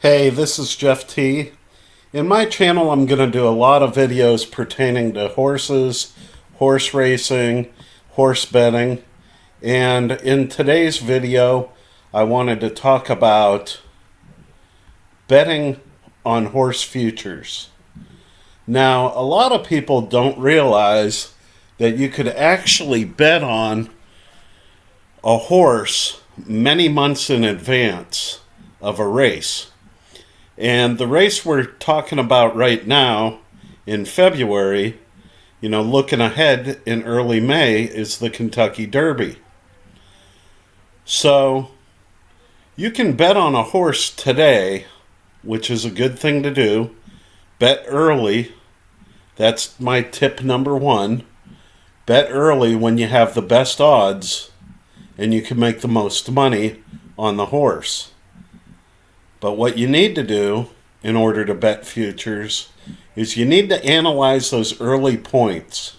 Hey, this is Jeff T. In my channel, I'm going to do a lot of videos pertaining to horses, horse racing, horse betting, and in today's video, I wanted to talk about betting on horse futures. Now, a lot of people don't realize that you could actually bet on a horse many months in advance of a race. And the race we're talking about right now in February, looking ahead in early May, is the Kentucky Derby. So you can bet on a horse today, which is a good thing to do. Bet early. That's my tip number one. Bet early when you have the best odds and you can make the most money on the horse. But what you need to do in order to bet futures is you need to analyze those early points.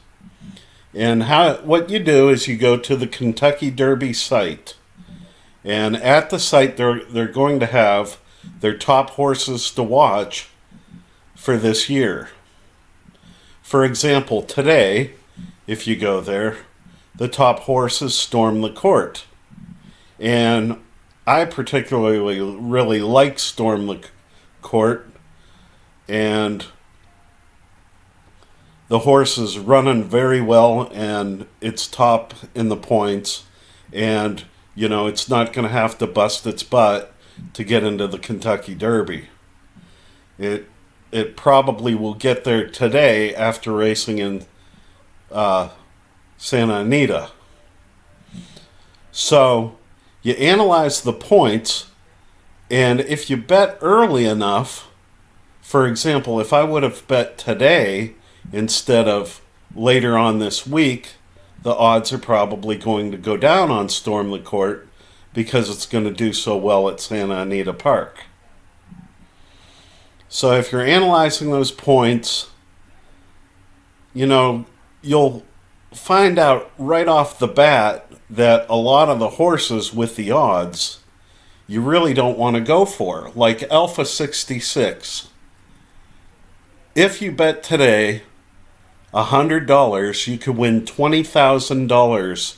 And what you do is you go to the Kentucky Derby site. And at the site, they're going to have their top horses to watch for this year. For example, today, if you go there, the top horses storm the court. And I particularly really like Storm the Court, and the horse is running very well, and it's top in the points, and it's not going to have to bust its butt to get into the Kentucky Derby. It probably will get there today after racing in Santa Anita. So you analyze the points, and if you bet early enough, for example, if I would have bet today instead of later on this week, the odds are probably going to go down on Storm the Court because it's going to do so well at Santa Anita Park. So if you're analyzing those points, you'll find out right off the bat that a lot of the horses with the odds you really don't want to go for, like Alpha 66. If you bet today $100, you could win $20,000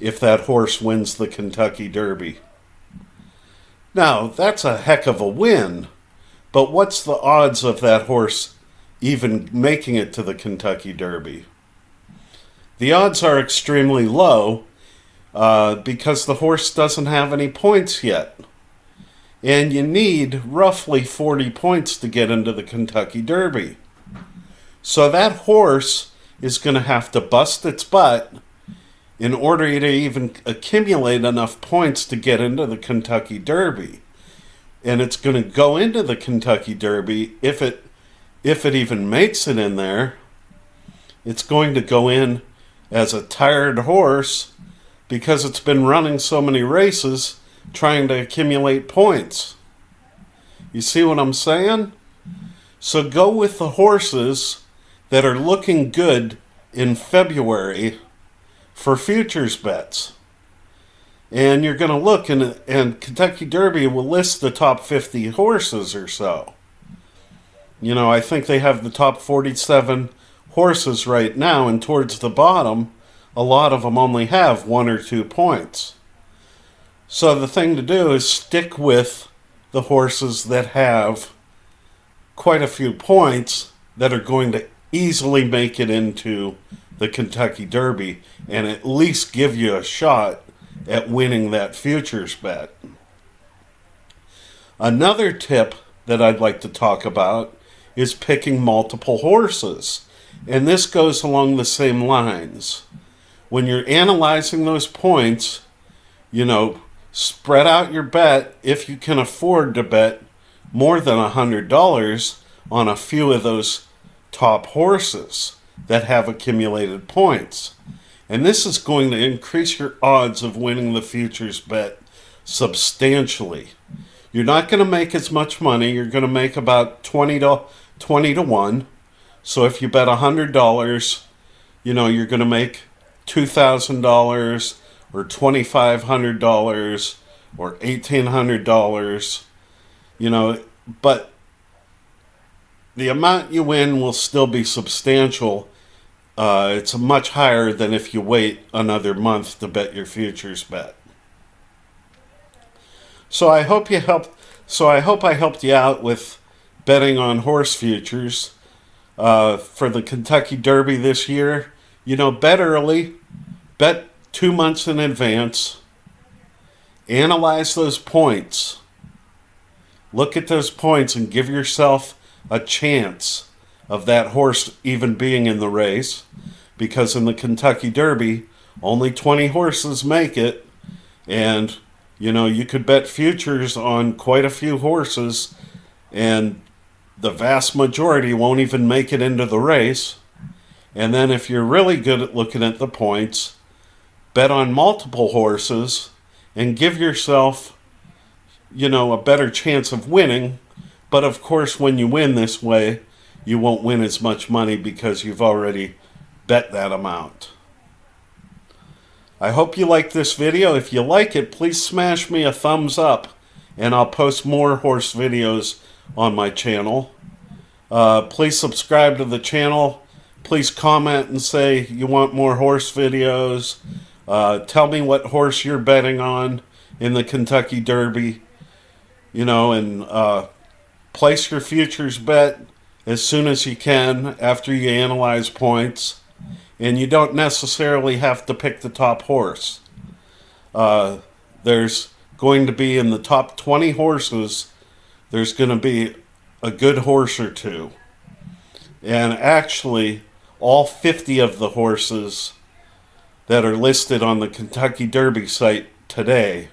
if that horse wins the Kentucky Derby. Now, that's a heck of a win, but what's the odds of that horse even making it to the Kentucky Derby? The odds are extremely low because the horse doesn't have any points yet. And you need roughly 40 points to get into the Kentucky Derby. So that horse is going to have to bust its butt in order to even accumulate enough points to get into the Kentucky Derby. And it's going to go into the Kentucky Derby, if it even makes it in there, it's going to go in as a tired horse because it's been running so many races trying to accumulate points. You see what I'm saying? So go with the horses that are looking good in February for futures bets. And you're going to look, and Kentucky Derby will list the top 50 horses or so. I think they have the top 47 horses right now, and towards the bottom, a lot of them only have 1 or 2 points. So the thing to do is stick with the horses that have quite a few points that are going to easily make it into the Kentucky Derby and at least give you a shot at winning that futures bet. Another tip that I'd like to talk about is picking multiple horses. And this goes along the same lines. When you're analyzing those points, spread out your bet if you can afford to bet more than $100 on a few of those top horses that have accumulated points. And this is going to increase your odds of winning the futures bet substantially. You're not going to make as much money. You're going to make about 20 to 1. So if you bet $100, you're going to make $2,000 or $2,500 or $1,800. but the amount you win will still be substantial. It's much higher than if you wait another month to bet your futures bet. So I hope I helped you out with betting on horse futures for the Kentucky Derby this year. Bet early, bet 2 months in advance, analyze those points, look at those points and give yourself a chance of that horse even being in the race, because in the Kentucky Derby, only 20 horses make it, and you could bet futures on quite a few horses, and the vast majority won't even make it into the race. And then if you're really good at looking at the points, bet on multiple horses and give yourself, a better chance of winning. But of course, when you win this way, you won't win as much money because you've already bet that amount. I hope you like this video. If you like it, please smash me a thumbs up, and I'll post more horse videos on my channel. Please subscribe to the channel. Please comment and say you want more horse videos. Tell me what horse you're betting on in the Kentucky Derby. And place your futures bet as soon as you can after you analyze points. And you don't necessarily have to pick the top horse. There's going to be, in the top 20 horses, there's going to be a good horse or two. And actually, all 50 of the horses that are listed on the Kentucky Derby site today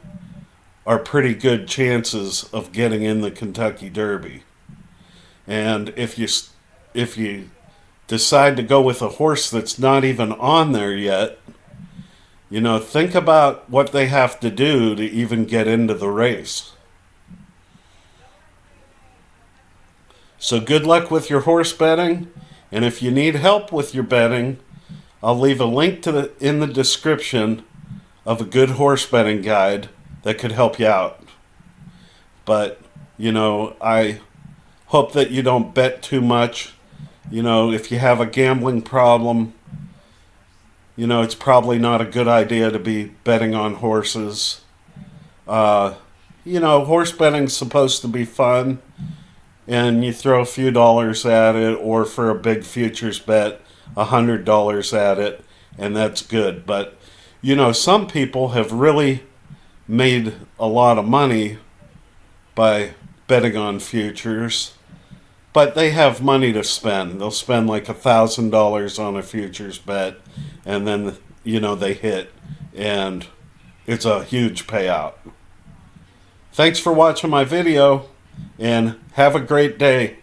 are pretty good chances of getting in the Kentucky Derby. And if you decide to go with a horse that's not even on there yet, think about what they have to do to even get into the race. So good luck with your horse betting, and if you need help with your betting, I'll leave a link in the description of a good horse betting guide that could help you out. But, I hope that you don't bet too much. If you have a gambling problem, it's probably not a good idea to be betting on horses. Horse betting's supposed to be fun, and you throw a few dollars at it, or for a big futures bet, $100 at it, and that's good. But, some people have really made a lot of money by betting on futures, but they have money to spend. They'll spend like $1,000 on a futures bet, and then, they hit, and it's a huge payout. Thanks for watching my video, and have a great day.